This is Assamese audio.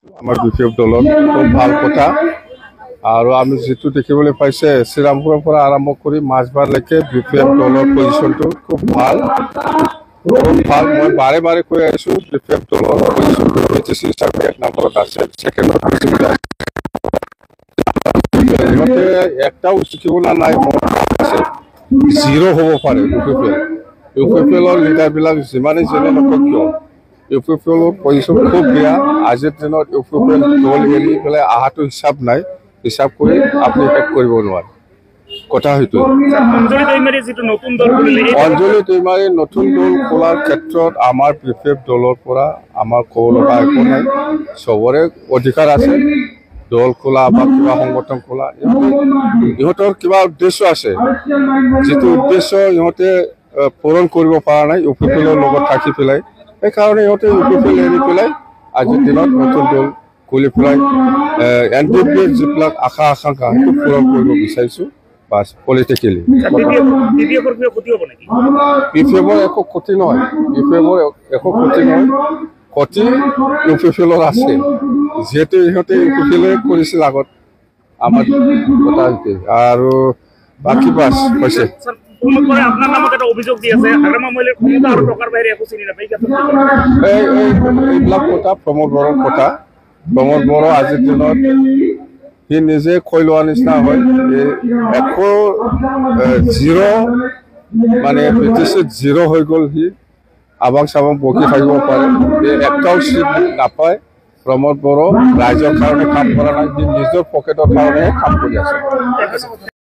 আমাৰ বিপিএফ দলৰ খুব ভাল কথা আৰু আমি যেটো দেখিবলৈ পাইছে শ্ৰীৰামপুৰৰ পৰা আৰম্ভ কৰি মাছবাৰলৈকে বিপিএফ দলৰ পজিশনটো খুব ভাল মই বাৰে বাৰে কৈ আছো বিপিএফ দলৰ পজিশনটো এটিসি হিচাপে এক নম্বৰত আছে সেকেন্ডত আছে একটাও শিকিবলা নাই আছে জিৰো হ'ব পাৰে ইউপিএফএলৰ লিডাৰবিলাক যিমানেই যেনে নকওক কিয় ইউপিএফএলৰ পজিশন খুব বেয়া আজিৰ দিনত ইউপিএফএল দল এৰি পেলাই আহাটো হিচাপ কৰি আপুনি শেষ কৰিব নোৱাৰে কথা হয়তো অঞ্জলি দৈমাৰী নতুন দল খোলাৰ ক্ষেত্ৰত আমাৰ বিপিএফ দলৰ পৰা আমাৰ ক'ব লগা একো নাই চবৰে অধিকাৰ আছে দল খোলা বা কিবা সংগঠন খোলা ইহঁতৰ কিবা উদ্দেশ্য আছে যেটো উদ্দেশ্য ইহঁতে পূৰণ কৰিব পৰা নাই ইউপিএফএলৰ লগত থাকি পেলাই সেইকাৰণে ইহঁতে ইউপিএফএল এৰি পেলাই আজিৰ দিনত নতুন দল খুলি পেলাই এনডিপিৰ যিবিলাক আশা আকাংক্ষা সেইটো পূৰণ কৰিব বিচাৰিছো বাস পলিটিক্যালি বিপিএফৰ একো ক্ষতি নহয় ক্ষতি ইউপিএফএলৰ আছে যেহেতু ইহঁতে ইউপিএফএলে কৰিছিল আগত আমাৰ কথা আৰু বাকী বাস হৈছে এইবিলাক কথা প্ৰমোদ বড়োৰ কথা প্ৰমোদ বড়ো আজিৰ দিনত সি নিজে কৈ লোৱা নিচিনা হয় একো জিৰো মানে ব্ৰিটিছত জিৰো হৈ গ'ল সি আবাং চাবাং বকি থাকিব পাৰে একটাও চিট নাপায় প্ৰমোদ বড়ো ৰাইজৰ কাৰণে কাম কৰা নাই সি নিজৰ পকেটৰ কাৰণেহে কাম কৰি আছে।